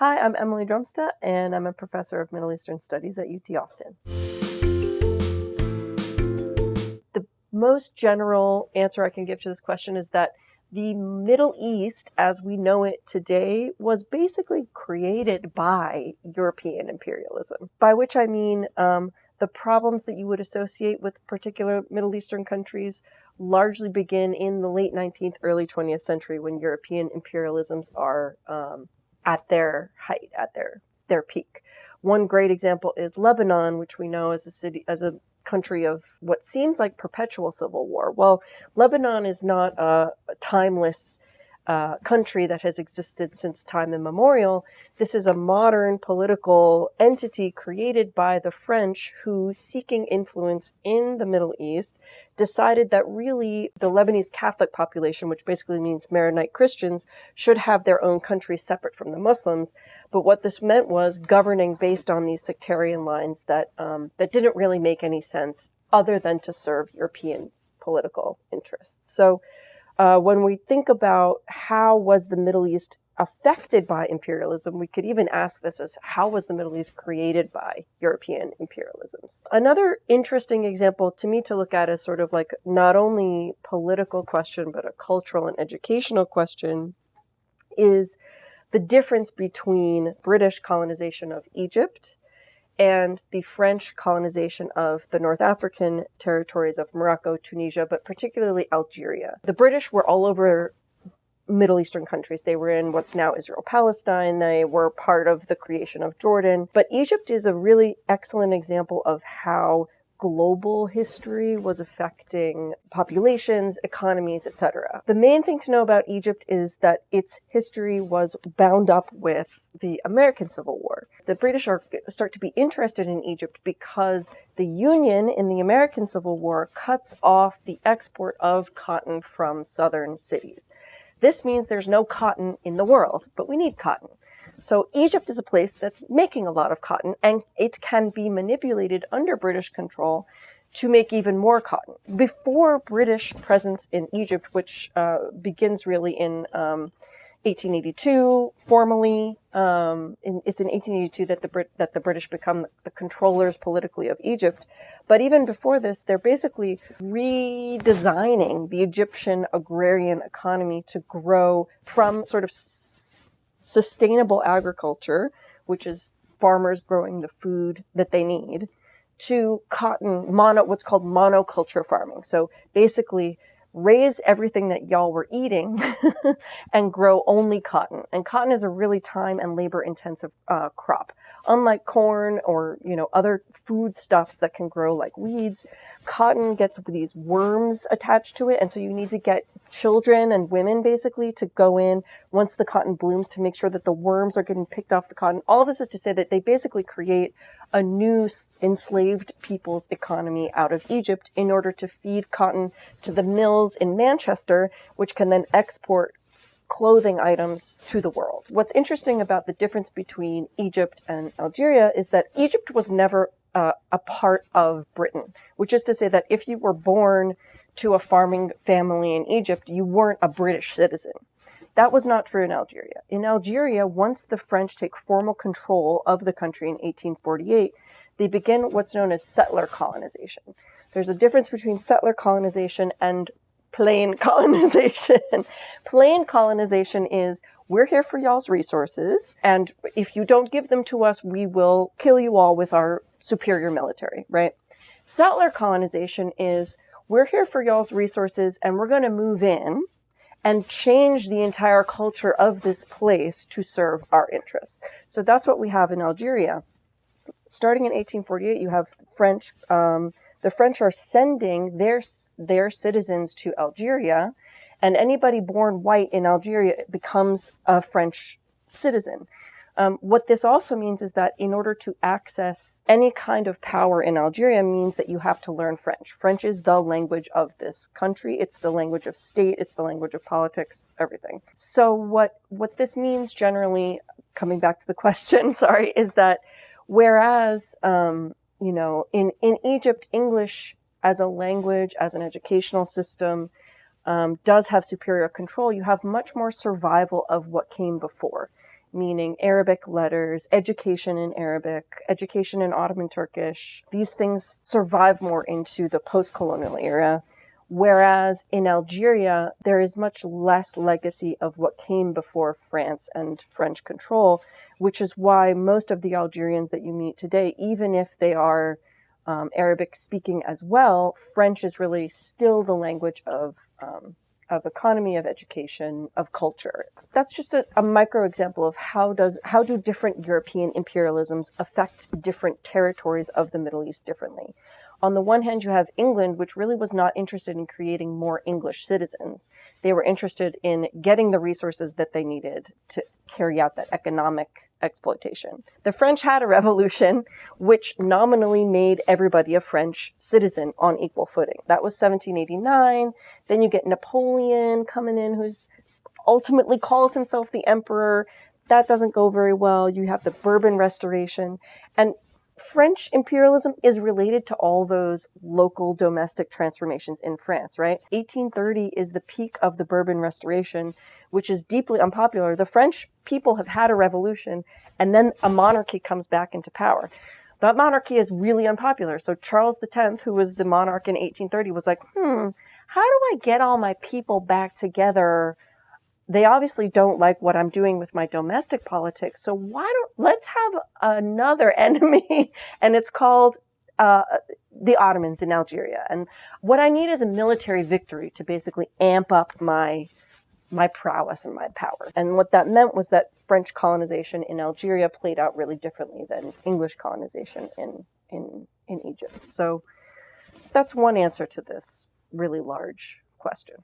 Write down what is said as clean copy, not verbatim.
Hi, I'm Emily Drumsta, and I'm a professor of Middle Eastern Studies at UT Austin. The most general answer I can give to this question is that the Middle East, as we know it today, was basically created by European imperialism, by which I mean the problems that you would associate with particular Middle Eastern countries largely begin in the late 19th, early 20th century when European imperialisms are at their height, at their peak. One great example is Lebanon, which we know as a country of what seems like perpetual civil war. Well, Lebanon is not a timeless country that has existed since time immemorial. This is a modern political entity created by the French who, seeking influence in the Middle East, decided that really the Lebanese Catholic population, which basically means Maronite Christians, should have their own country separate from the Muslims. But what this meant was governing based on these sectarian lines that didn't really make any sense other than to serve European political interests. So when we think about how was the Middle East affected by imperialism, we could even ask this as how was the Middle East created by European imperialisms? Another interesting example to me to look at is sort of like not only political question, but a cultural and educational question is the difference between British colonization of Egypt and the French colonization of the North African territories of Morocco, Tunisia, but particularly Algeria. The British were all over Middle Eastern countries. They were in what's now Israel, Palestine. They were part of the creation of Jordan. But Egypt is a really excellent example of how global history was affecting populations, economies, etc. The main thing to know about Egypt is that its history was bound up with the American Civil War. The British start to be interested in Egypt because the Union in the American Civil War cuts off the export of cotton from southern cities. This means there's no cotton in the world, but we need cotton. So Egypt is a place that's making a lot of cotton, and it can be manipulated under British control to make even more cotton. Before British presence in Egypt, which begins really in 1882, formally, it's in 1882 that the British become the controllers politically of Egypt. But even before this, they're basically redesigning the Egyptian agrarian economy to grow from sort of sustainable agriculture, which is farmers growing the food that they need, to cotton, what's called monoculture farming. So basically raise everything that y'all were eating and grow only cotton. And cotton is a really time and labor intensive crop. Unlike corn or, other foodstuffs that can grow like weeds, cotton gets these worms attached to it. And so you need to get children and women basically to go in once the cotton blooms to make sure that the worms are getting picked off the cotton. All of this is to say that they basically create a new enslaved people's economy out of Egypt in order to feed cotton to the mills in Manchester, which can then export clothing items to the world. What's interesting about the difference between Egypt and Algeria is that Egypt was never a part of Britain, which is to say that if you were born to a farming family in Egypt, you weren't a British citizen. That was not true in Algeria. In Algeria, once the French take formal control of the country in 1848, they begin what's known as settler colonization. There's a difference between settler colonization and plain colonization. Plain colonization is, we're here for y'all's resources, and if you don't give them to us, we will kill you all with our superior military, right? Settler colonization is, we're here for y'all's resources, and we're going to move in and change the entire culture of this place to serve our interests. So that's what we have in Algeria. Starting in 1848, you have French. The French are sending their citizens to Algeria, and anybody born white in Algeria becomes a French citizen. What this also means is that in order to access any kind of power in Algeria means that you have to learn French. French is the language of this country. It's the language of state. It's the language of politics, everything. So what this means generally, coming back to the question, is that whereas, in Egypt, English as a language, as an educational system, does have superior control, you have much more survival of what came before. meaning Arabic letters, education in Arabic, education in Ottoman Turkish. These things survive more into the post-colonial era. Whereas in Algeria, there is much less legacy of what came before France and French control, which is why most of the Algerians that you meet today, even if they are Arabic speaking as well, French is really still the language of economy, of education, of culture. That's just a micro example of how do different European imperialisms affect different territories of the Middle East differently. On the one hand, you have England, which really was not interested in creating more English citizens. They were interested in getting the resources that they needed to carry out that economic exploitation. The French had a revolution which nominally made everybody a French citizen on equal footing. That was 1789. Then you get Napoleon coming in, who's ultimately calls himself the emperor. That doesn't go very well. You have the Bourbon Restoration. And French imperialism is related to all those local domestic transformations in France, right? 1830 is the peak of the Bourbon Restoration, which is deeply unpopular. The French people have had a revolution, and then a monarchy comes back into power. That monarchy is really unpopular. So Charles X, who was the monarch in 1830, was like, how do I get all my people back together? They obviously don't like what I'm doing with my domestic politics. So let's have another enemy. And it's called the Ottomans in Algeria. And what I need is a military victory to basically amp up my prowess and my power. And what that meant was that French colonization in Algeria played out really differently than English colonization in Egypt. So that's one answer to this really large question.